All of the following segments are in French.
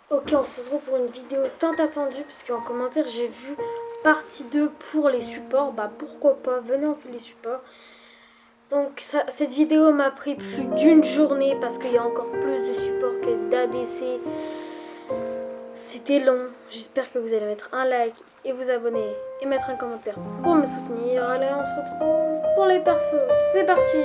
Ok, on se retrouve pour une vidéo tant attendue parce qu'en commentaire j'ai vu partie 2 pour les supports. Bah pourquoi pas, venez on fait les supports. Donc cette vidéo m'a pris plus d'une journée parce qu'il y a encore plus de supports que d'ADC. C'était long. J'espère que vous allez mettre un like et vous abonner et mettre un commentaire pour me soutenir. Allez, on se retrouve pour les persos. C'est parti.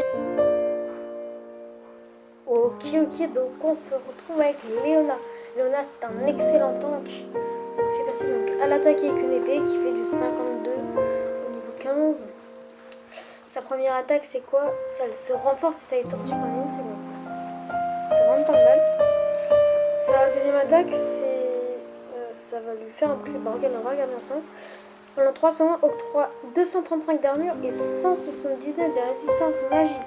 Ok, donc on se retrouve avec Léona. Léona, c'est un excellent tank. Donc c'est parti, donc à l'attaque avec une épée qui fait du 52 au niveau 15. Sa première attaque, c'est quoi? Ça elle se renforce et ça étendue pendant une seconde. C'est vraiment pas mal. Sa deuxième attaque, ça va lui faire un prix. Bah, on va regarder ensemble. Pendant 300, octroie 235 d'armure et 179 de résistance magique.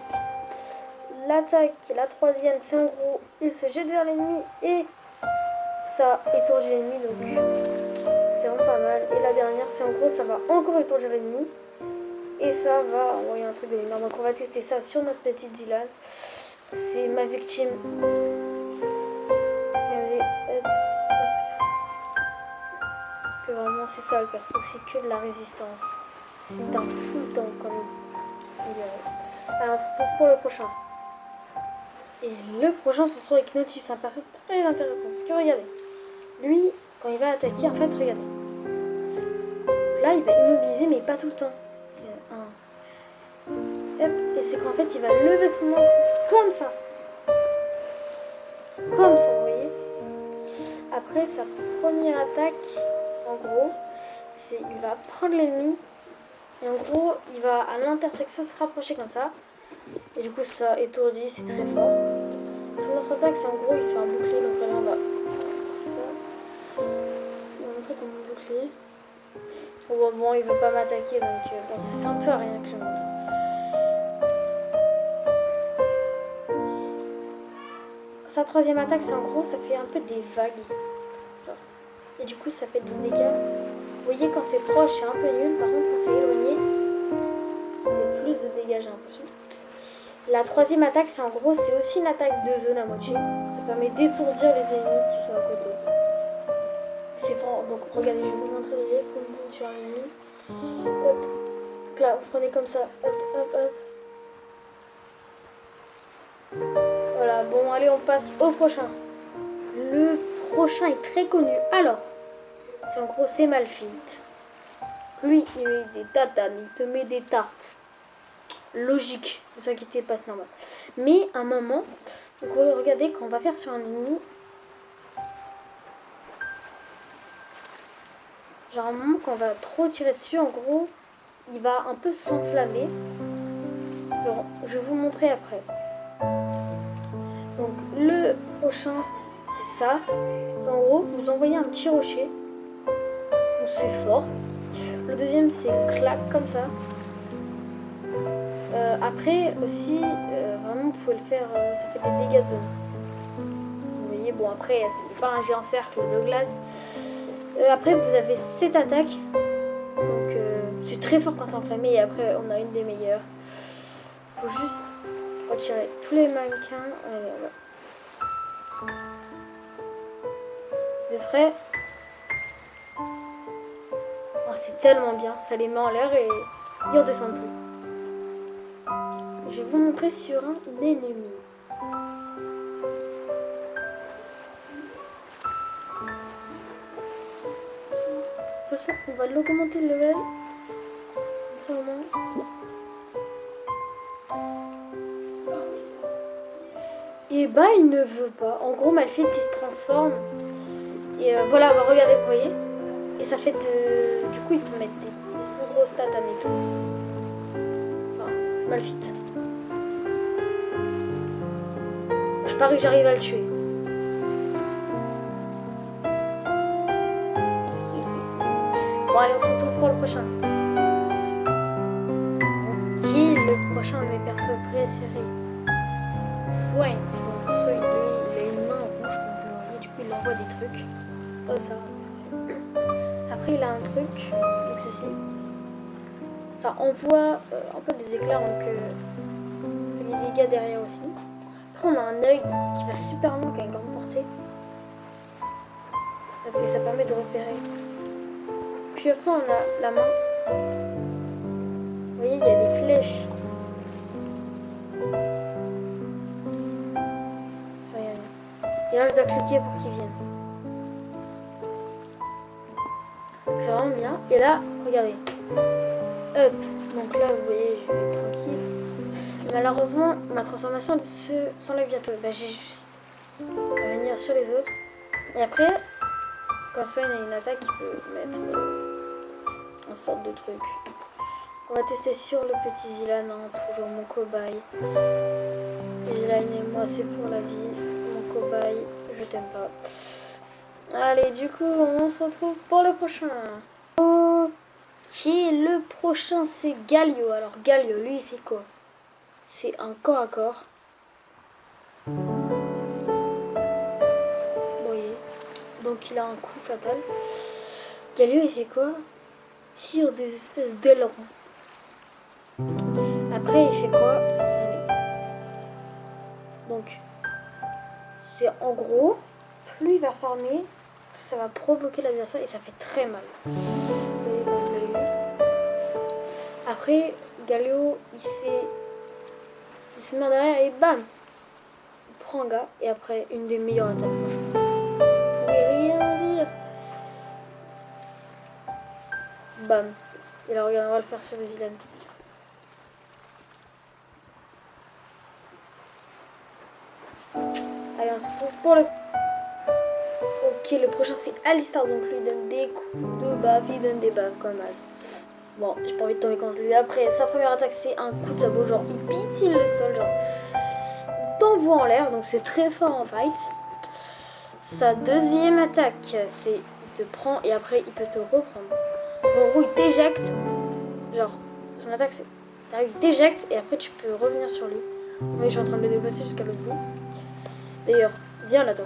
L'attaque, la troisième, c'est en gros, il se jette vers l'ennemi et ça étourdit l'ennemi, donc c'est vraiment pas mal. Et la dernière, c'est en gros, ça va encore étourdir l'ennemi et ça va envoyer un truc de lumière. Donc on va tester ça sur notre petite Zilan. C'est ma victime. Regardez, hop, hop. Que vraiment, c'est ça le perso, c'est que de la résistance. C'est un full temps comme il est. Alors on se retrouve pour le prochain. Et le prochain, on se retrouve avec Nautilus, un perso très intéressant. Parce que regardez, lui, quand il va attaquer, en fait, regardez. Là, il va immobiliser, mais pas tout le temps. Hop, et c'est qu'en fait, il va lever son manche comme ça. Comme ça, vous voyez. Après, sa première attaque, en gros, c'est il va prendre l'ennemi. Et en gros, il va à l'intersection se rapprocher comme ça. Et du coup, ça étourdit, c'est très fort. Son autre attaque, c'est en gros, il fait un bouclier. Donc là, on va ça. On va montrer comment bouclier. Bon, il veut pas m'attaquer, donc bon, ça sert un peu à rien que je montre. Sa troisième attaque, c'est en gros, ça fait un peu des vagues. Genre. Et du coup, ça fait des dégâts. Vous voyez, quand c'est proche, c'est un peu nul. Par contre, quand c'est éloigné, ça fait plus de dégâts, j'ai l'impression. La troisième attaque, c'est en gros, c'est aussi une attaque de zone à moitié. Ça permet d'étourdir les ennemis qui sont à côté. C'est fort. Donc, regardez, je vais vous montrer les combos sur un ennemi. Hop. Donc là, vous prenez comme ça. Hop, hop, hop. Voilà, bon, allez, on passe au prochain. Le prochain est très connu. Alors, c'est en gros, c'est Malphite. Lui, il met des tatanes, il te met des tartes. Logique, ne vous inquiétez pas, c'est normal. Mais à un moment, donc regardez, quand on va faire sur un ennemi, genre à un moment, quand on va trop tirer dessus, en gros, il va un peu s'enflammer. Je vais vous montrer après. Donc, le prochain, c'est ça. En gros, vous envoyez un petit rocher. Donc, c'est fort. Le deuxième, c'est une claque comme ça. Après aussi, vraiment, vous pouvez le faire, ça fait des dégâts de zone. Vous voyez, bon, après, c'est pas un géant cercle de glace. Après, vous avez cette attaque. Donc, c'est très fort quand c'est enflammé. Et après, on a une des meilleures. Faut juste retirer tous les mannequins. Allez, voilà. Vous êtes prêts? Oh, c'est tellement bien. Ça les met en l'air et ils redescendent plus. Je vais vous montrer sur un ennemi. De toute façon, on va l'augmenter le level. Comme ça au moins. Et bah, il ne veut pas. En gros, Malphite, il se transforme. Et voilà, bah, regardez, vous voyez. Et ça fait de... Du coup, il peut mettre des plus grosses tatanes et tout. Enfin, c'est Malphite. Je parie que j'arrive à le tuer. Bon, allez, on se retrouve pour le prochain. Qui est le prochain de mes persos préférés? Swain. Donc, Swain, lui, il a une main rouge, comme vous le voyez. Du coup, il envoie des trucs. Comme ça. Après, il a un truc. Donc, ceci. Ça envoie un peu des éclairs, donc ça fait des dégâts derrière aussi. Après, on a un œil qui va super loin, qui a une grande portée. ça permet de repérer. Puis après on a la main. Vous voyez, il y a des flèches. Regardez. Et là je dois cliquer pour qu'ils viennent. Donc c'est vraiment bien. Et là, regardez. Hop. Donc là vous voyez, je vais tranquille. Malheureusement, ma transformation s'enlève bientôt. Bah, j'ai juste à venir sur les autres. Et après, quand Swain a une attaque, il peut mettre une sorte de truc. On va tester sur le petit Zilan, hein, toujours mon cobaye. Zilan et moi, c'est pour la vie. Mon cobaye, je t'aime pas. Allez, du coup, on se retrouve pour le prochain. Ok, le prochain, c'est Galio. Alors, Galio, lui, il fait quoi? C'est un corps à corps. Vous voyez. Donc, il a un coup fatal. Galio, il fait quoi? Tire des espèces d'ailerons. Après, il fait quoi? Donc, c'est en gros, plus il va farmer, plus ça va provoquer l'adversaire et ça fait très mal. Après, Galio, il se met derrière et bam! Il prend un gars et après, une des meilleures attaques. Vous pouvez rien dire. Bam! Et là, regarde, on va le faire sur le Zilan. Allez, on se retrouve pour le... Ok, le prochain c'est Alistar, donc lui il donne des coups de baffe, il donne des baffes comme As. Bon, j'ai pas envie de tomber contre lui. Après, sa première attaque c'est un coup de sabot, genre il bitille le sol, genre il t'envoie en l'air, donc c'est très fort en fight. Sa deuxième attaque, c'est il te prend et après il peut te reprendre. En gros, il t'éjecte, genre son attaque c'est... Il t'éjecte et après tu peux revenir sur lui. Oui, je suis en train de le déplacer jusqu'à l'autre bout. D'ailleurs, viens là, toi.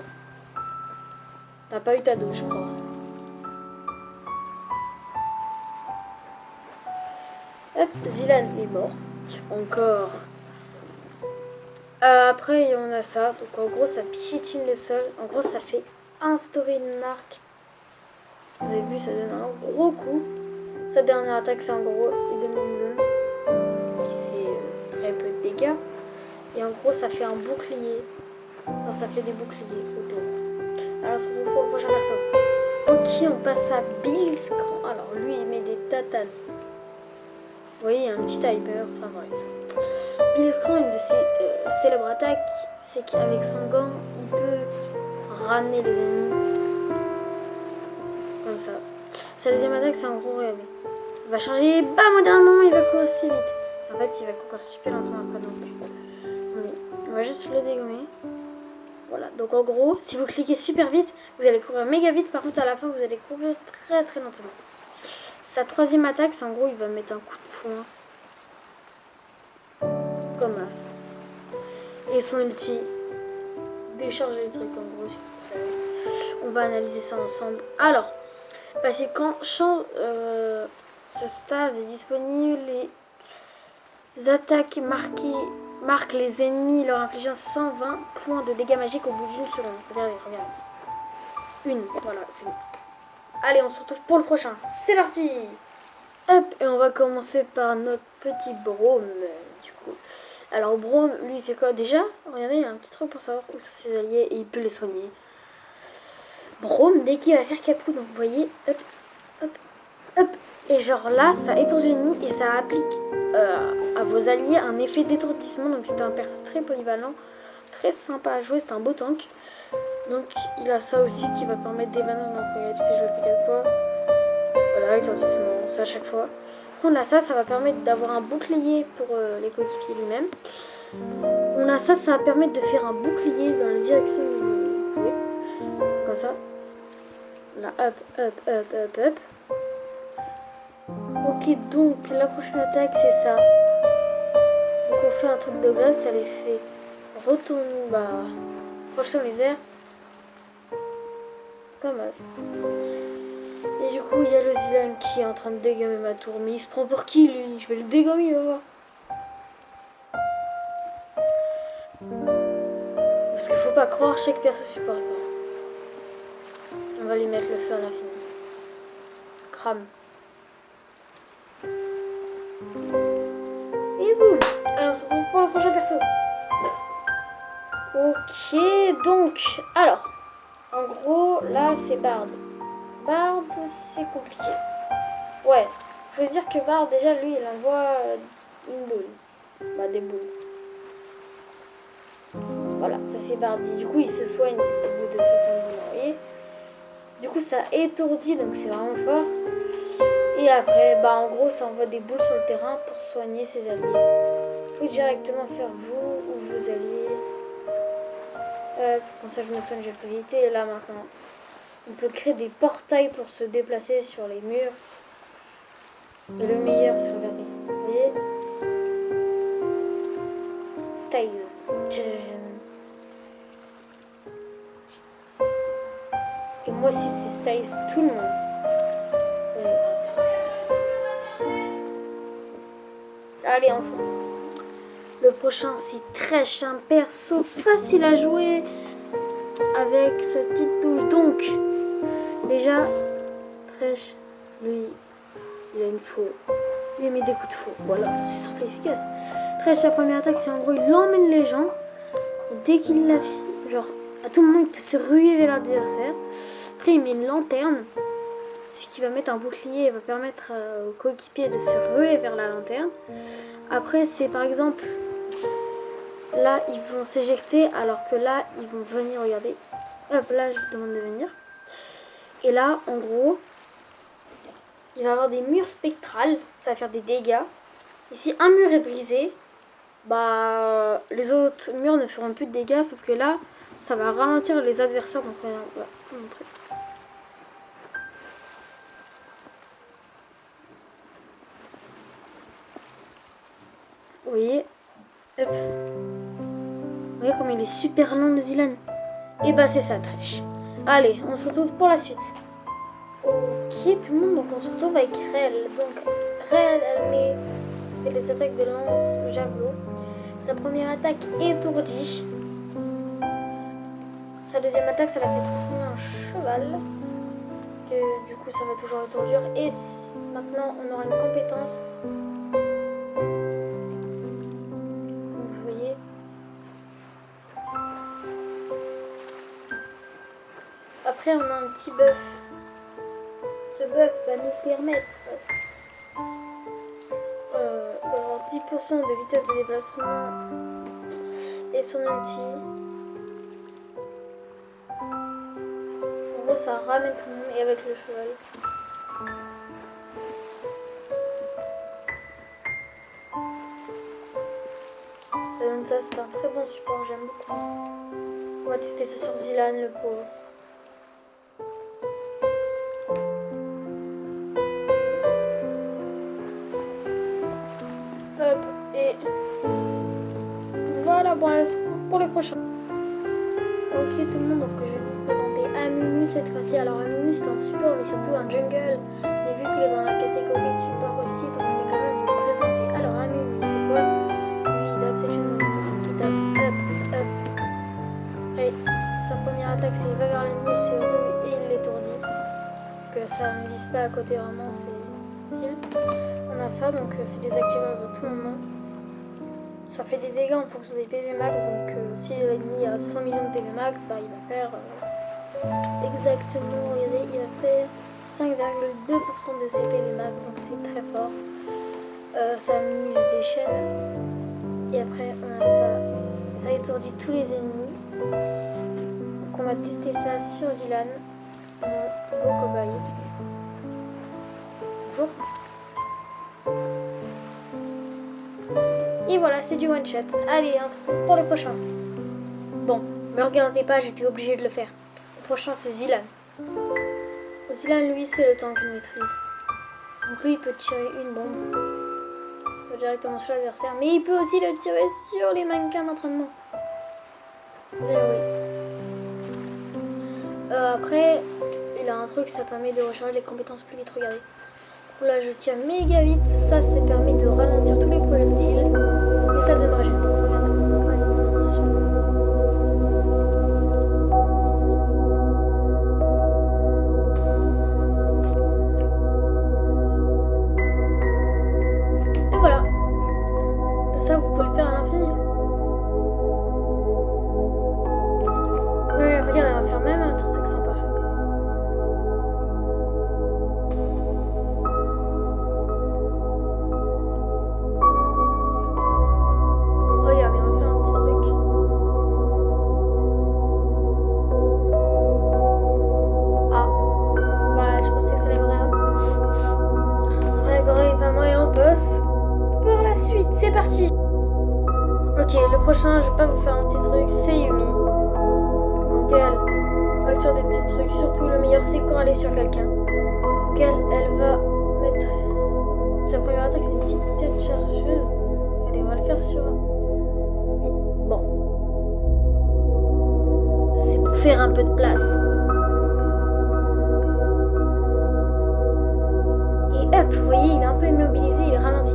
T'as pas eu ta dose, je crois. Hop, Zilan est mort. Encore. Après, on a ça. Donc, en gros, ça piétine le sol. En gros, ça fait instaurer une marque. Vous avez vu, ça donne un gros coup. Sa dernière attaque, c'est en gros, il donne une zone qui fait très peu de dégâts. Et en gros, ça fait un bouclier. Alors, ça fait des boucliers autour. Alors, on se retrouve pour le prochain perso. Ok, on passe à Blitzcrank. Alors, lui, il met des tatanes. Vous voyez, il y a un petit timer. Enfin, bref. Blitzcrank, une de ses célèbres attaques, c'est qu'avec son gant, il peut ramener les ennemis. Comme ça. Sa deuxième attaque, c'est en gros, regardez. Il va changer. Bam, au dernier moment, il va courir si vite. En fait, il va courir super lentement après, donc. On va juste le dégommer. Voilà, donc en gros, si vous cliquez super vite, vous allez courir méga vite. Par contre, à la fin, vous allez courir très très lentement. Sa troisième attaque, c'est en gros, il va mettre un coup de poing. Comme As. Et son ulti, décharge électrique en gros. On va analyser ça ensemble. Alors, parce que quand ce stase est disponible, les attaques marquent les ennemis leur infligeant 120 points de dégâts magiques au bout d'une seconde. Regardez, regardez. Une, voilà, c'est bon. Allez, on se retrouve pour le prochain. C'est parti! Hop, et on va commencer par notre petit Braum, du coup. Alors, Braum, lui, il fait quoi? Déjà, regardez, il y a un petit truc pour savoir où sont ses alliés et il peut les soigner. Braum, dès qu'il va faire 4 coups, donc vous voyez, hop, hop, hop. Et genre là, ça étourdi l'ennemi et ça applique à vos alliés un effet d'étourdissement. Donc c'est un perso très polyvalent, très sympa à jouer, c'est un beau tank. Donc il a ça aussi qui va permettre d'évanouir. Donc regardez, si je le fais 4 fois, voilà, étourdissement, c'est à chaque fois. On a ça, ça va permettre d'avoir un bouclier pour les coéquipiers lui-même. On a ça, ça va permettre de faire un bouclier dans la direction où vous voulez. Comme ça. Là, hop, hop, hop, hop, hop. Ok, donc la prochaine attaque c'est ça. Donc on fait un truc de glace, ça les fait retourner, projeter dans les airs. Comme As. Et du coup il y a le Zilan qui est en train de dégommer ma tour. Mais il se prend pour qui lui? Je vais le dégommer, il va voir. Parce qu'il faut pas croire, chaque perso support est fort. va lui mettre le feu à l'infini. Crame. Et boum. Alors on se retrouve pour le prochain perso. Ok, donc, alors, en gros, là c'est Bard. Bard, c'est compliqué. Ouais, faut se dire que Bard, déjà, lui, il envoie une boule. Bah, des boules. Voilà, ça c'est Bardi. Du coup, il se soigne au bout de certaines boules envoyées. Du coup, ça étourdit, donc c'est vraiment fort. Et après, bah, en gros, ça envoie des boules sur le terrain pour soigner ses alliés. Vous pouvez directement faire vous ou vos alliés. Comme ça, je me soigne, j'ai plus vite. Et là, maintenant, on peut créer des portails pour se déplacer sur les murs. Et le meilleur, c'est, regardez, vous voyez, Styles. Et moi aussi, c'est Styles tout le monde. Allez, on se retrouve. Le prochain, c'est Thresh, un perso facile à jouer avec sa petite touche. Donc, déjà, Thresh, lui, il a une faux. Il met des coups de faux. Voilà, c'est simple et efficace. Thresh, sa première attaque, c'est en gros, il emmène les gens. Et dès qu'il l'a fait, genre, à tout moment, il peut se ruer vers l'adversaire. Après, il met une lanterne. Ce qui va mettre un bouclier et va permettre aux coéquipiers de se ruer vers la lanterne. Après, c'est par exemple, là, ils vont s'éjecter, alors que là, ils vont venir, regardez. Hop, là, je vous demande de venir. Et là, en gros, il va y avoir des murs spectrales, ça va faire des dégâts. Et si un mur est brisé, bah, les autres murs ne feront plus de dégâts, sauf que là, ça va ralentir les adversaires. Donc, on va vous montrer. Vous voyez, hop. Vous voyez comme il est super long le Zilan. Et bah c'est ça, Thresh. Allez, on se retrouve pour la suite. Ok tout le monde, donc on se retrouve avec Rel. Donc Rel, elle fait les attaques de lance, javelot. Sa première attaque étourdie. Sa deuxième attaque, ça la fait transformer en cheval. Que du coup ça va toujours étourdir. Et maintenant on aura une compétence. Après, on a un petit buff. Ce buff va nous permettre d'avoir 10% de vitesse de déplacement et son ulti. En gros, ça ramène tout le monde et avec le cheval. Ça donne ça, c'est un très bon support, j'aime beaucoup. On va tester ça sur Zilan, le pauvre. Voilà, bon, allez, on se retrouve pour le prochain. Ok tout le monde, donc je vais vous présenter Amumu cette fois-ci. Alors Amumu c'est un support mais surtout un jungle. Mais vu qu'il est dans la catégorie de support aussi, donc je vais quand même vous présenter. Alors Amumu, il fait quoi? Lui il a Obsession qui tape hop hop. Après sa première attaque c'est il va vers l'ennemi, c'est heureux et il l'étourdit. Que ça ne vise pas à côté vraiment, c'est pile. On a ça, donc c'est désactivable à tout moment. Ça fait des dégâts en fonction des PV max, donc si l'ennemi a 100 millions de PV max, bah, il va faire exactement, regardez, il va faire 5,2% de ses PV max, donc c'est très fort. Ça minime des chaînes, et après on a ça étourdit tous les ennemis. Donc on va tester ça sur Zilan, mon beau cobaye. Bonjour. Et voilà, c'est du one shot. Allez, on se retrouve pour le prochain. Bon, me regardez pas, j'étais obligée de le faire. Le prochain, c'est Zilan. Zilan, lui, c'est le temps qu'il maîtrise. Donc lui, il peut tirer une bombe directement sur l'adversaire. Mais il peut aussi le tirer sur les mannequins d'entraînement. Et oui. Après, il a un truc, ça permet de recharger les compétences plus vite. Regardez. Là, je tire méga vite. Ça permet de ralentir tous les projectiles. Et ça devrait gêner. prochain, je vais pas vous faire un petit truc, c'est Yumi. Donc elle va faire des petits trucs. Surtout le meilleur, c'est quand elle est sur quelqu'un. Donc elle va mettre... Sa première attaque, c'est une petite tête chargeuse. Allez, on va le faire sur... Bon. C'est pour faire un peu de place. Et hop, vous voyez, il est un peu immobilisé, il ralentit.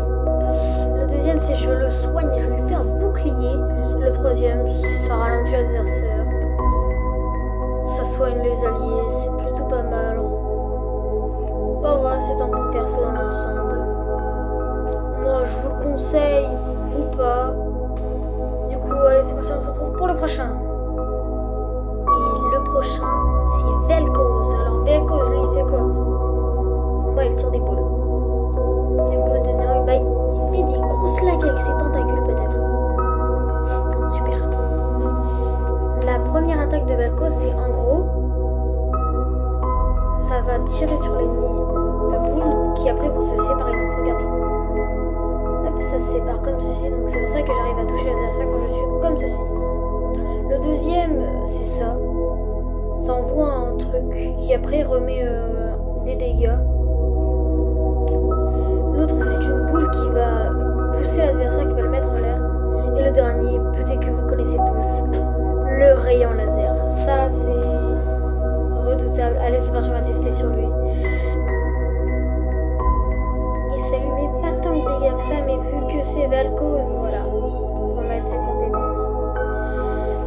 Le deuxième, c'est je le soigne et je lui fais un bouclier. Le troisième, ça ralentit l'adversaire. Ça soigne les alliés, c'est plutôt pas mal. Bon, voilà, c'est un bon perso dans l'ensemble. Moi, je vous le conseille ou pas. Du coup, allez, c'est parti, on se retrouve pour le prochain. Et le prochain, c'est Vel'Koz. Alors, Vel'Koz, lui, il fait quoi? Moi, il tire des boules. Des boules de néant. Bah, il fait des grosses lagues avec ses tentacules, peut-être. Super. La première attaque de Vel'Koz, c'est en gros, ça va tirer sur l'ennemi de boules qui après vont se séparer. Donc, regardez. Hop, ça se sépare comme ceci. Donc, c'est pour ça que j'arrive à toucher l'adversaire quand je suis comme ceci. Le deuxième, c'est ça. Ça envoie un truc qui après remet des dégâts. L'autre, c'est une boule qui va pousser l'adversaire, qui va le mettre en l'air. Et le dernier, peut-être que vous connaissez tous, le rayon laser. Ça, c'est redoutable. Allez, c'est parti, on va tester sur lui. Et ça lui met pas tant de dégâts que ça, mais vu que c'est Vel'Koz, voilà, pour mettre ses compétences.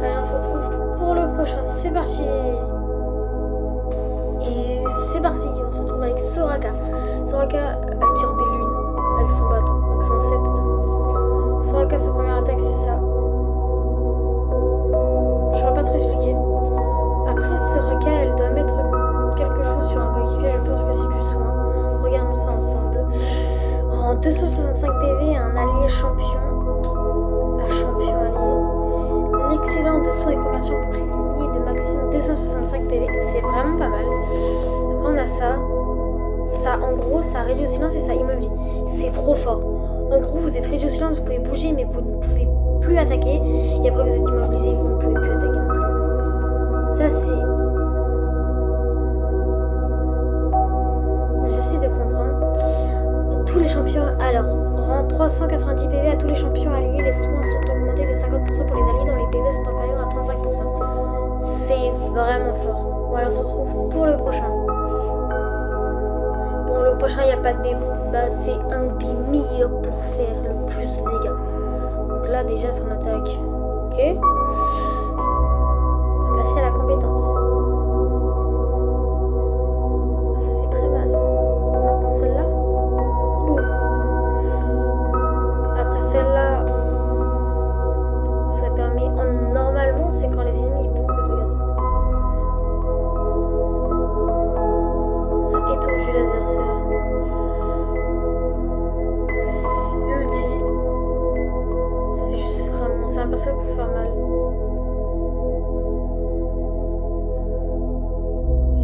Allez, on se retrouve pour le prochain. C'est parti. Et c'est parti, on se retrouve avec Soraka. Soraka, elle tire des lunes avec son bâton, avec son sceptre. Soraka, sa première attaque, c'est ça. Je ne saurais pas trop expliquer. Après, Soraka, elle doit mettre quelque chose sur un coéquipier. Je pense que c'est du soin. Regardons ça ensemble. Rend 265 PV à un allié champion. À champion allié. L'excédent de soin et conversion bouclier de maximum 265 PV. C'est vraiment pas mal. Après, on a ça. Ça, en gros, ça réduit au silence et ça immobilise. C'est trop fort. En gros, vous êtes réduit au silence, vous pouvez bouger, mais vous ne pouvez plus attaquer. Et après, vous êtes immobilisé, vous ne pouvez plus attaquer non plus. Ça, c'est... J'essaie de comprendre. Tous les champions... Alors, rend 390 PV à tous les champions alliés. Les soins sont augmentés de 50% pour les alliés dont les PV sont inférieurs à 35%. C'est vraiment fort. Voilà, on se retrouve pour le prochain. Bon, le prochain, il n'y a pas de débat. C'est un des meilleurs pour faire le plus de dégâts. Donc là, déjà, son attaque. Ok. On va passer à la compétence. Ça fait très mal. Maintenant, celle-là. Boum. Après celle-là, ça permet... Normalement, c'est quand les ennemis bougent. Ça étourdit l'adversaire. L'ulti, ça fait juste vraiment... C'est un perso pour faire mal.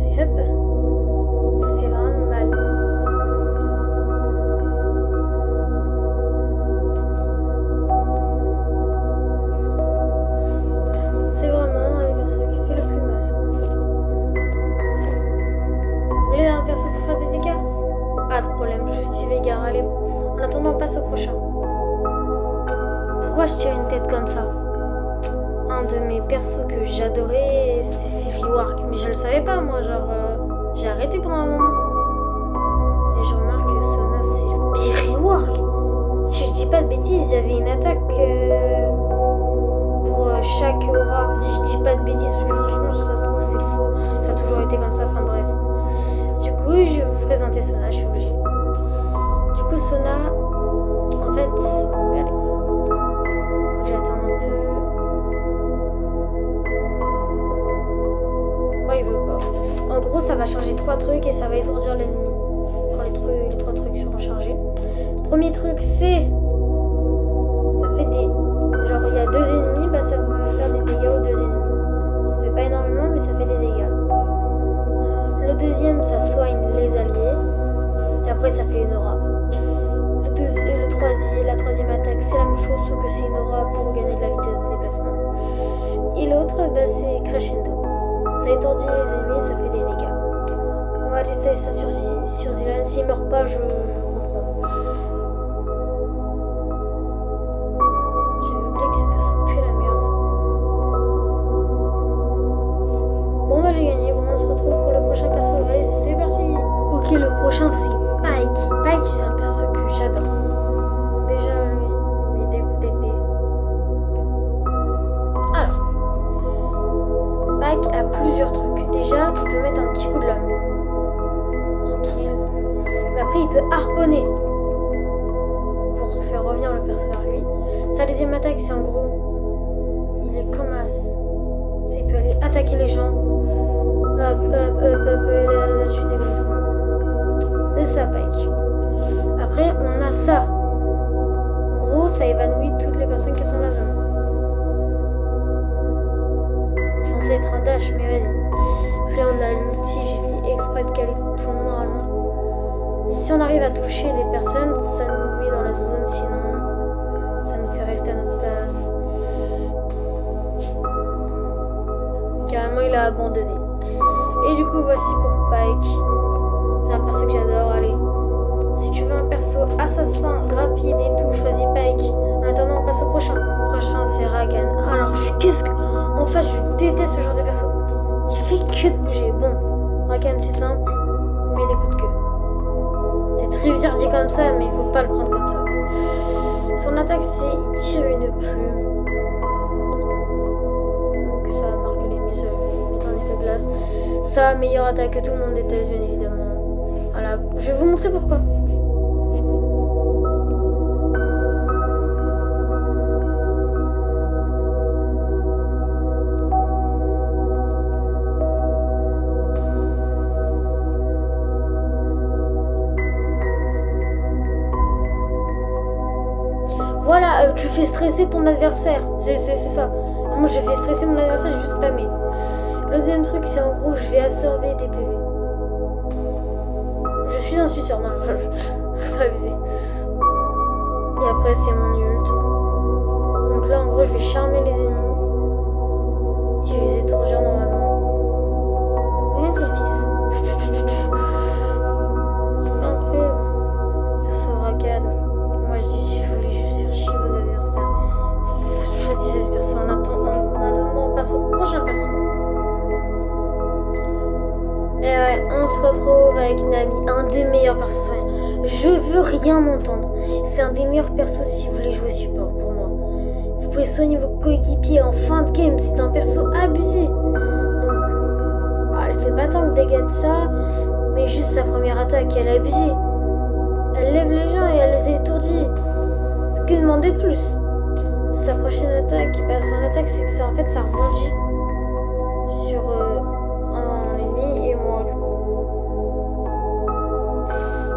Et hop, ça fait vraiment mal. C'est vraiment le perso qui fait le plus mal. Vous voulez un perso pour faire des dégâts? Pas de problème, juste y Veigar. Allez, en attendant, on passe au prochain. Pourquoi je tire une tête comme ça? Un de mes persos que j'adorais, c'est Fairywark. Mais je le savais pas, moi, genre... j'ai arrêté pendant un moment. Et je remarque que Sona, c'est le Fairywark. Si je dis pas de bêtises, il y avait une attaque pour chaque aura. Si je dis pas de bêtises, parce que franchement, ça se trouve, c'est faux. Ça a toujours été comme ça, enfin bref. Du coup, je vais vous présenter Sona, je suis obligée. Du coup, Sona, en fait, regardez. J'attends un peu. Ouais, il veut pas. En gros, ça va changer 3 trucs et ça va étourdir l'ennemi. Quand les 3 trucs seront chargés. Premier truc, c'est... Ça fait des... Genre, il y a 2 ennemis, bah ça va faire des dégâts aux 2 ennemis. Ça fait pas énormément, mais ça fait des dégâts. Le deuxième, ça soigne les alliés. Et après, ça fait une aura. Le la troisième attaque, c'est la même chose, sauf que c'est une aura pour gagner de la vitesse de déplacement. Et l'autre, bah, c'est crescendo. Ça étourdit les ennemis, ça fait des dégâts. On va tester ça sur Zilan. S'il meurt pas, je comprends. J'avais oublié que ce perso pue la merde. Bon bah j'ai gagné. Bon, on se retrouve pour le prochain perso. Allez, c'est parti. Ok, le prochain c'est Pike. Pike, c'est un perso que j'adore. Déjà, lui, il dégoûte d'épée. Alors, Pike a plusieurs trucs. Déjà, il peut mettre un petit coup de lame. Tranquille. Mais après, il peut harponner pour faire revenir le perso vers lui. Sa deuxième attaque, c'est en gros, il est comme As. Il peut aller attaquer les gens. Hop, là, tu dégoûtes. C'est ça, Pike. Après, on a ça. En gros, ça évanouit toutes les personnes qui sont dans la zone. C'est censé être un dash, mais vas-y. Après, on a l'ulti, j'ai fait exprès de caler tout normalement. Si on arrive à toucher les personnes, ça nous met dans la zone, sinon ça nous fait rester à notre place. Carrément, il a abandonné. Et du coup, voici pour Pike. C'est un perso que j'adore, allez. Si tu veux un perso assassin, rapide et tout, choisis Pike. En attendant, on passe au prochain. Le prochain, c'est Rakan. Alors, qu'est-ce que... En fait, je déteste ce genre de perso. Il fait que de bouger. Bon, Rakan, c'est simple. Il met des coups de queue. C'est très bizarre dit comme ça, mais il faut pas le prendre comme ça. Son attaque, c'est... Il tire une plume. Donc, ça va marquer les missiles. Mettre un effet de glace. Sa meilleure attaque que tout le monde déteste, bien évidemment. Voilà, je vais vous montrer pourquoi. Voilà, tu fais stresser ton adversaire. C'est ça. Moi, j'ai fait stresser mon adversaire, j'ai juste spammé. Le deuxième truc, c'est en gros, je vais absorber des PV. Je suis un suceur, non, je vais pas abuser. Et après, c'est mon ult. Donc là, en gros, je vais charmer les ennemis. Je vais les étourdir normalement. Regardez la vitesse. C'est incroyable. Perso Rakan. Moi, je dis, si vous voulez juste faire chier vos adversaires, choisissez ce perso en attendant, on passe au prochain perso. Et ouais, on se retrouve avec Nami, un des meilleurs persos. Je veux rien entendre. C'est un des meilleurs persos si vous voulez jouer support pour moi. Vous pouvez soigner vos coéquipiers en fin de game. C'est un perso abusé. Donc, elle fait pas tant de dégâts de ça, mais juste sa première attaque, elle est abusée. Elle lève les gens et elle les étourdit. Que demander de plus? Sa prochaine attaque, bah, son attaque, c'est que ça, en fait, ça rebondit sur un ennemi et moi, du coup.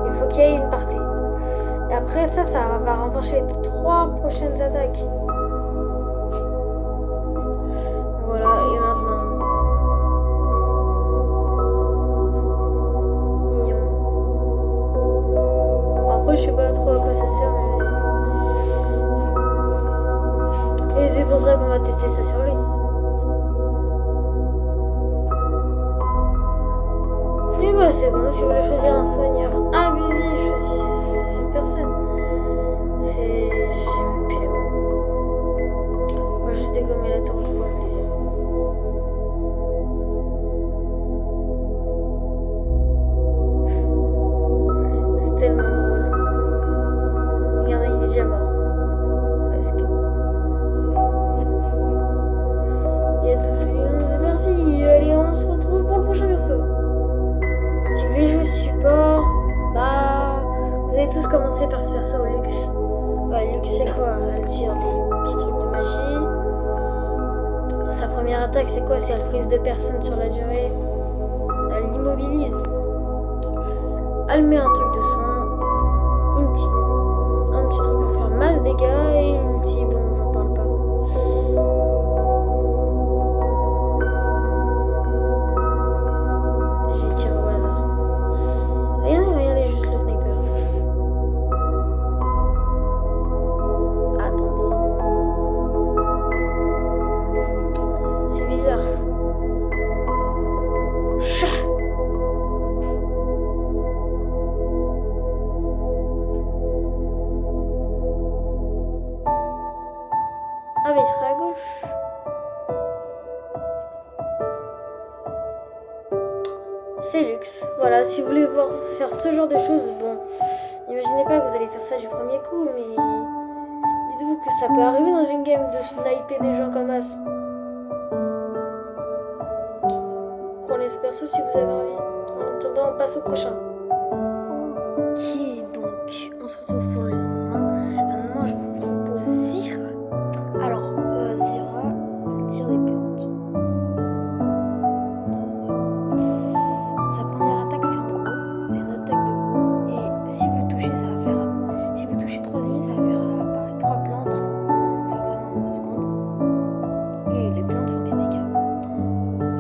Il faut qu'il y ait une partie. Et après ça va renforcer les 3 prochaines attaques. Voilà, et maintenant. Mignon. Après, je sais pas trop à quoi ça sert, mais vas-y. Et c'est pour ça qu'on va tester ça sur lui. Et bah c'est bon, si vous voulez choisir un soigneur abusif, choisissez cette personne. C'est... J'aime plus les mots. On va juste dégommer la tour, je vois le plaisir. C'est tellement drôle. Regardez, il est déjà mort. Presque. Et à tout de suite, c'est parti. Allez, on se retrouve pour le prochain perso. Si vous voulez jouer support, bah vous allez tous commencer par ce perso Lux. Ouais, Lux c'est quoi? Elle tire des petits trucs de magie. Sa première attaque c'est quoi? C'est elle frise 2 personnes sur la durée. Elle l'immobilise. Elle met un truc de soin. Un petit truc pour faire masse dégâts et une ulti, bon j'en parle pas. J'ai tiré au hasard. Regardez juste le sniper. Chat. Ah mais il serait à gauche. C'est luxe. Voilà, si vous voulez voir faire ce genre de choses, bon, imaginez pas que vous allez faire ça du premier coup, mais dites-vous que ça peut arriver dans une game de sniper des gens comme as. Prenez ce perso si vous avez envie. En attendant, on passe au prochain. Ok, donc on se retrouve pour le lendemain. Le lendemain, je vous propose Zira. Alors, Zira, elle tire des plantes. Sa première attaque, c'est en gros, c'est une attaque de gros. Et si vous touchez, ça va faire. Si vous touchez 3 ennemis, ça va faire apparaître 3 plantes, un certain nombre de secondes. Et les plantes font des dégâts.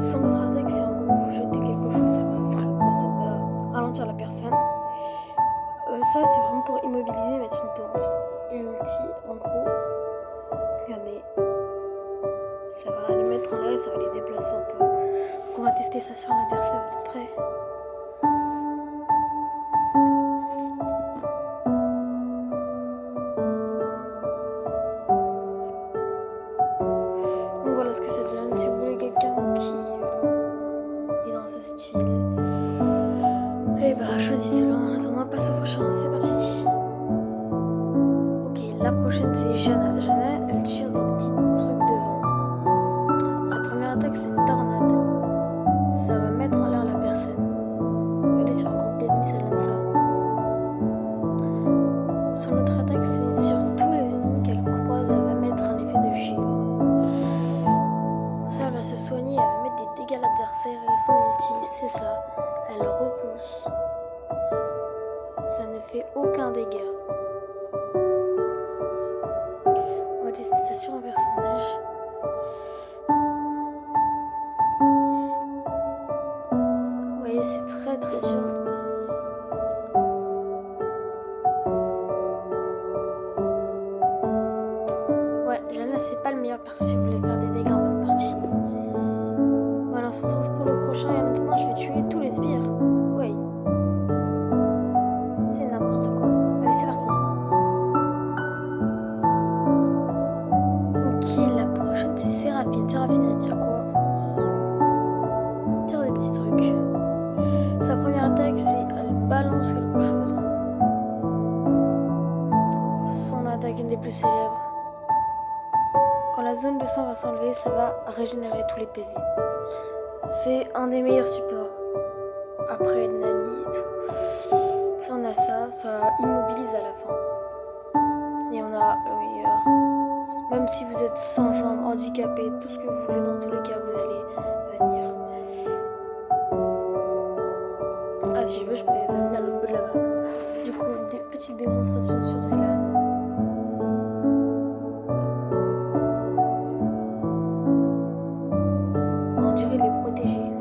Son autre attaque, c'est en gros, vous jetez quelque chose, ça va ralentir la personne. Ça, c'est vraiment pour immobiliser, mettre une plante. Et l'ulti, en gros, regardez, ça va les mettre en l'air et ça va les déplacer un peu. Donc on va tester ça sur l'adversaire, vous êtes prêts? Donc voilà ce que ça donne. Si vous voulez quelqu'un qui est dans ce style, et bah choisissez-le. En attendant, on passe au prochain, c'est parti. Ok, la prochaine c'est Janna. Janna, elle tire des petits trucs devant. Sa première attaque c'est une tornade. Ça va mettre en l'air la personne. Elle est sur un groupe d'ennemis, ça donne ça. Son autre attaque c'est sur tous les ennemis qu'elle croise, elle va mettre un effet de givre. Ça, elle va se soigner, elle va mettre des dégâts à l'adversaire et son ulti, c'est ça. Elle repousse. Ça ne fait aucun dégât. On va tester ça sur un personnage. Vous voyez, c'est très très dur. Ouais, Janna, c'est pas le meilleur perso si vous voulez faire des dégâts en bonne partie. Voilà, on se retrouve pour le prochain et en attendant, je vais tuer tous les sbires. Ouais. C'est n'importe quoi. Allez, c'est parti. Ok, la prochaine c'est Séraphine. Séraphine, elle tire quoi? Elle tire des petits trucs. Sa première attaque, c'est elle balance quelque chose. Son attaque, une des plus célèbres. Quand la zone de sang va s'enlever, ça va régénérer tous les PV. C'est un des meilleurs supports. Après Nami et tout. Après on a ça, ça immobilise à la fin. Et on a le meilleur. Même si vous êtes sans jambes, handicapé, tout ce que vous voulez, dans tous les cas, vous allez venir. Ah, si je veux, je peux les amener à l'autre bout de là-bas. Du coup, des petites démonstrations sur Zilan. On dirait les protéger.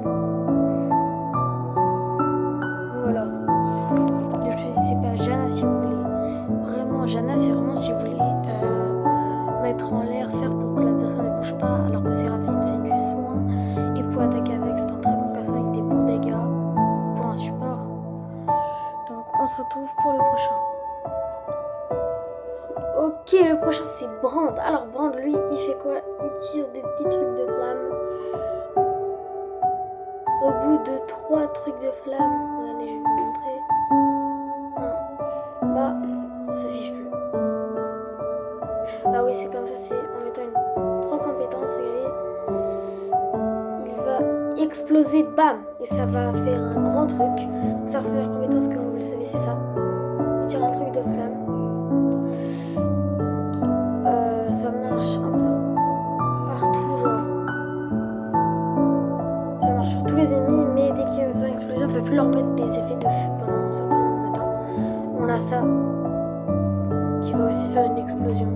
Voilà. Ne choisissez pas Janna si vous voulez. Vraiment, Janna, c'est vraiment si vous voulez mettre en l'air, faire pour que la personne ne bouge pas, alors que Séraphine, c'est du soin. Et vous pouvez attaquer avec, c'est un très bon perso avec des bons dégâts pour un support. Donc, on se retrouve pour le prochain. Ok, le prochain c'est Brand. Alors Brand, lui, il fait quoi? Il tire des petits trucs de flamme. Au bout de 3 trucs de flamme, regardez, je vais vous montrer. Bah, ça s'affiche plus. Ah oui, c'est comme ça, c'est en mettant 3 compétences, regardez. Il va exploser, bam! Et ça va faire un grand truc. Donc sa première compétence, comme vous le savez, c'est ça. Il tire un truc de flamme. Ça marche un peu partout, genre. Ça marche sur tous les ennemis, mais dès qu'ils sont explosés, on ne peut plus leur mettre des effets de feu pendant un certain nombre de temps. On a ça, qui va aussi faire une explosion.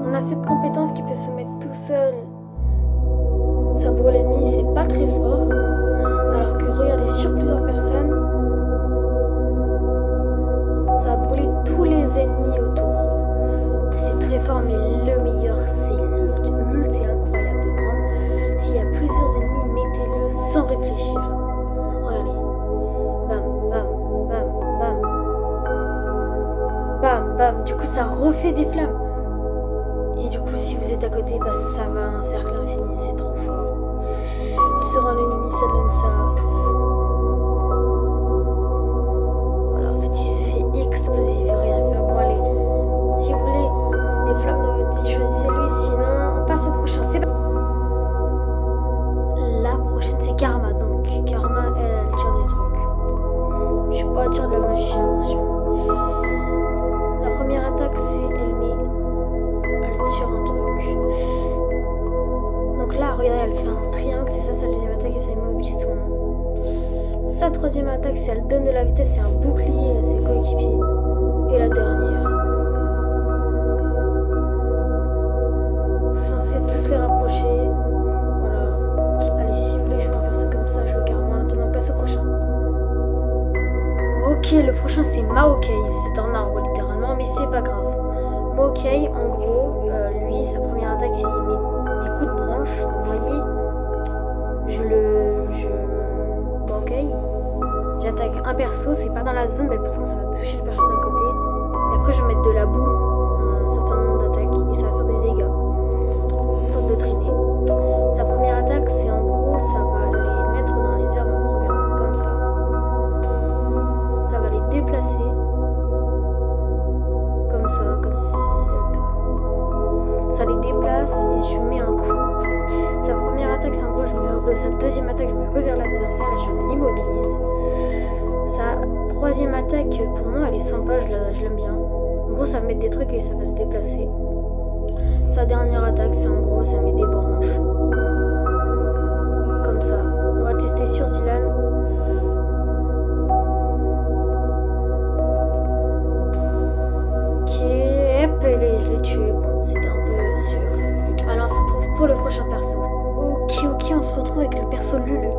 On a cette compétence qui peut se mettre tout seul. Ça brûle l'ennemi, c'est pas très fort. Alors que regardez, sur plusieurs personnes, ça a brûlé tous les ennemis autour. C'est très fort, mais le meilleur c'est l'ult. L'ult c'est incroyable de prendre. S'il y a plusieurs ennemis, du coup ça refait des flammes. Et du coup si vous êtes à côté, bah, ça va un cercle infini, c'est trop fort. Sur un ennemi ça donne ça. Voilà, en fait il se fait explosif, rien à faire. Bon allez, si vous voulez des flammes dans votre vie, choisissez lui, sinon on passe au prochain. C'est la prochaine c'est Karma, donc Karma elle tire des trucs. Je suis pas tir de la magie, j'ai l'impression. La première attaque c'est elle tire un truc. Donc là regardez elle fait un triangle, c'est ça sa deuxième attaque et ça immobilise tout le monde. Sa troisième attaque c'est elle donne de la vitesse, c'est un bouclier à ses coéquipiers. Et la dernière, censé tous les rapprocher. Voilà. Allez, si vous voulez jouer un perso comme ça, je regarde. Maintenant on passe au prochain. Ok, le prochain c'est Maokai, c'est un arbre littéralement, mais c'est pas grave. Maokai, en gros, lui, sa première attaque, c'est il met des coups de branche. Donc, vous voyez, Maokai, j'attaque un perso, c'est pas dans la zone, mais pourtant ça va toucher le perso d'à côté. Et après, je vais mettre de la boue, un certain nombre d'attaques, et ça va faire des dégâts. Une sorte de traînée. Sa première attaque, c'est en gros, ça va les mettre dans les airs, donc regardez, comme ça. Ça va les déplacer. Comme ça, comme si. Ça les déplace et je mets un coup. Sa première attaque, c'est en gros, sa deuxième attaque, je me revers l'adversaire et je l'immobilise. Sa troisième attaque, pour moi, elle est sympa, je l'aime bien. En gros, ça va mettre des trucs et ça va se déplacer. Sa dernière attaque, c'est en gros, ça met des branches. Comme ça. On va tester sur Zilan. Ok, hop, je l'ai tué. Bon, c'était un peu sûr. Alors, on se retrouve pour le prochain perso. Ok, on se retrouve avec le perso Lulu.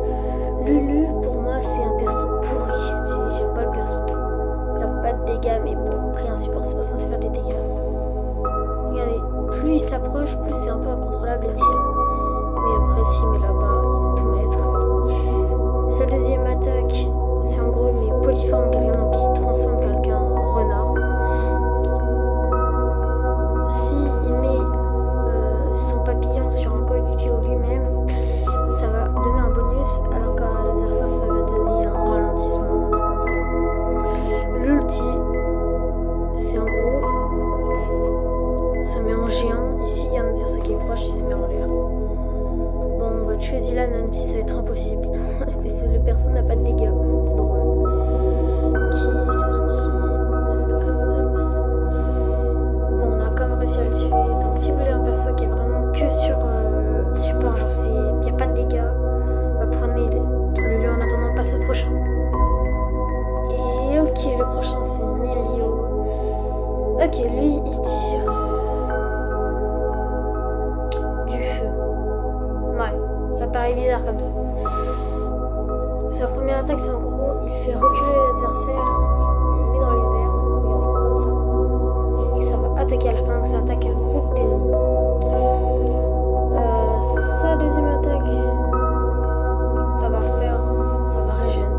Lulu, pour moi, c'est un perso pourri. J'aime pas le perso. Il a pas de dégâts, mais bon, après un support, c'est pas censé faire des dégâts. Regardez, plus il s'approche, plus c'est un peu incontrôlable les tirs. Mais après, s'il met là-bas, il va tout mettre. Sa deuxième attaque, c'est en gros, il met polyforme quelqu'un, donc il transforme quelqu'un en renard. Si il met son papillon sur un coéquipier ou lui-même, ça va donner un bonus, alors qu'à l'adversaire, ça va donner un ralentissement, un truc comme ça. L'ulti, c'est en gros, ça met en géant. Ici, il y a un adversaire qui est proche, il se met en l'air. Bon, on va tuer Zilan, même si ça va être impossible. Le perso n'a pas de dégâts, c'est drôle. Ok, c'est parti. Bon, on a quand même réussi à le tuer. Donc, si vous voulez un perso qui est vraiment que sur support, genre il n'y a pas de dégâts, bah, prenez le lieu en attendant, on passe au prochain. Et ok, le prochain c'est Milio. Ok, lui il tire du feu. Ouais, ça paraît bizarre comme ça. Sa première attaque, c'est en gros, il fait reculer l'adversaire, il le met dans les airs, donc regardez, comme ça. Et ça va attaquer à la fin, donc ça attaque un groupe d'ennemis. Sa deuxième attaque, ça va régénérer.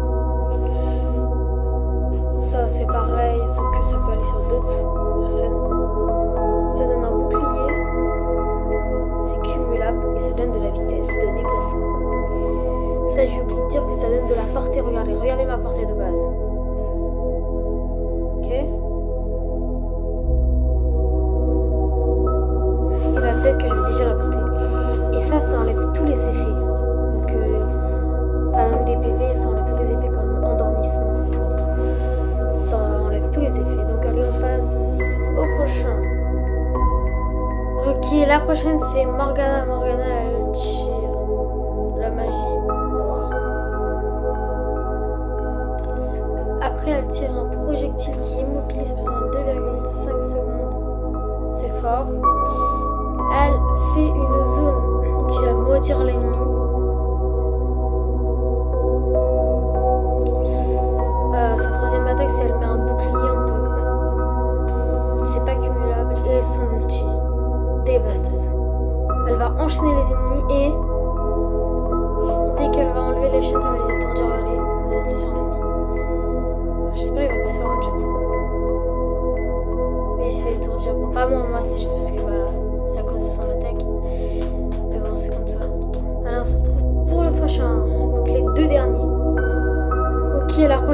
Ça c'est pareil, sauf que ça peut aller sur d'autres personnes. Ça donne un bouclier, c'est cumulable et ça donne de la vitesse de déplacement. Ça, j'ai oublié de dire que ça donne de la portée. Regardez ma portée de base. Ok. Et bah peut-être que j'avais déjà la portée. Et ça enlève tous les effets. Donc ça donne des PV, ça enlève tous les effets comme endormissement. Ça enlève tous les effets. Donc allez, on passe au prochain. Ok, la prochaine c'est Morgana. Morgana, elle tire la magie noire. Après, elle tire un projectile qui immobilise pendant 2,5 secondes. C'est fort. Elle fait une zone qui va maudire l'ennemi. Sa troisième attaque, c'est elle met un bouclier un peu. C'est pas cumulable. Et son ulti, dévastateur. Elle va enchaîner les ennemis et dès qu'elle va enlever les chaînes, ça va les étendre. Regardez, ça va être sur l'ennemi. J'espère qu'il va pas se faire one shot. Mais il se fait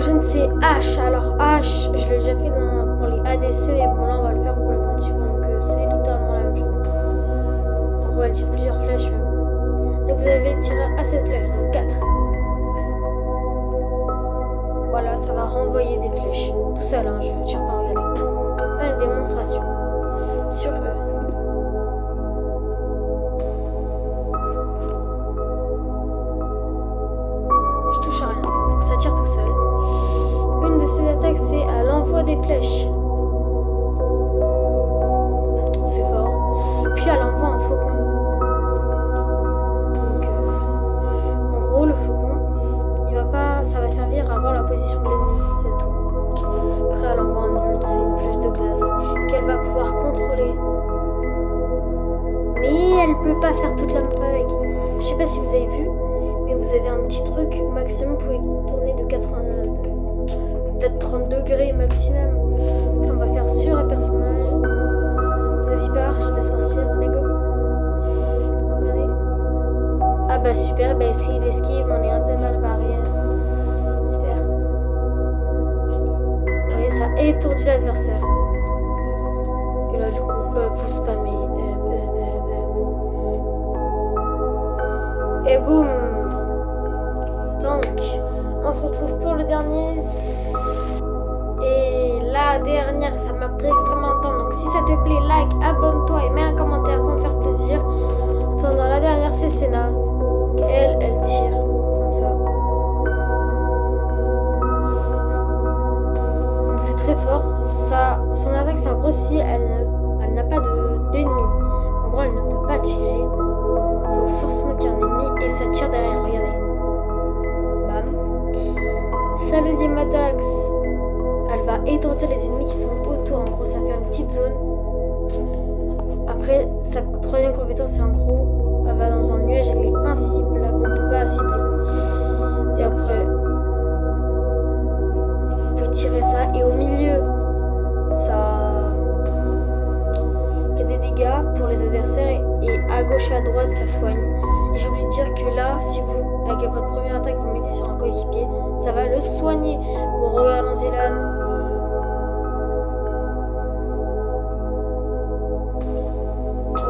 prochaine c'est H. Alors H, je l'ai déjà fait pour les ADC, mais bon là on va le faire pour le monde suivant. Donc c'est littéralement la même chose. On va tirer plusieurs flèches. Donc vous avez tiré à cette flèche, donc 4. Voilà, ça va renvoyer des flèches. Tout seul, hein, je tire pas, regardez. Faire une démonstration sur eux. Je touche à rien, donc ça tire tout seul. Une de ces attaques, c'est à l'envoi des flèches. C'est fort. Puis à l'envoi un faucon. Donc, en gros, le faucon, il va pas, ça va servir à voir la position de l'ennemi, c'est tout. Après, à l'envoi un ult, c'est une flèche de glace qu'elle va pouvoir contrôler. Mais elle peut pas faire toute la map avec. Je sais pas si vous avez vu, mais vous avez un petit truc maximum, vous pouvez tourner de 80, peut-être 30 degrés maximum. Là, on va faire sur un personnage. Vas-y, pars, je te laisse partir. Allez, go. Regardez. Ah bah super, bah si l'esquive, on est un peu mal barré. Super. Vous voyez, ça étourdit l'adversaire. Et là, du coup, faut spammer. Et boum. Donc, on se retrouve pour le dernier. Et la dernière, ça m'a pris extrêmement de temps. Donc, si ça te plaît, like, abonne-toi et mets un commentaire pour me faire plaisir. Attends, la dernière, c'est Senna. Elle tire comme ça. Donc, c'est très fort. Son attaque, c'est en gros si elle n'a pas d'ennemi. En gros, elle ne peut pas tirer. Il faut forcément qu'il y ait un ennemi et ça tire derrière. Regardez. Bam. Sa deuxième attaque, elle va étourdir les ennemis qui sont autour. En gros, ça fait une petite zone. Après, sa troisième compétence, c'est en gros, elle va dans un nuage, elle est inciblable. On ne peut pas la cibler. Et après, vous pouvez tirer ça. Et au milieu, ça. Il y a des dégâts pour les adversaires. Et à gauche et à droite, ça soigne. Et j'ai oublié de dire que là, si vous, avec votre première attaque, vous mettez sur un coéquipier, ça va le soigner. Bon, regardons Zilan.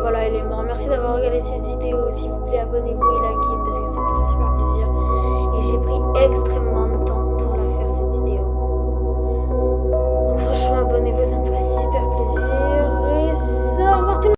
Voilà, il est mort. Merci d'avoir regardé cette vidéo. S'il vous plaît, abonnez-vous et likez parce que ça me fait super plaisir. Et j'ai pris extrêmement de temps pour la faire cette vidéo. Donc franchement, abonnez-vous, ça me fait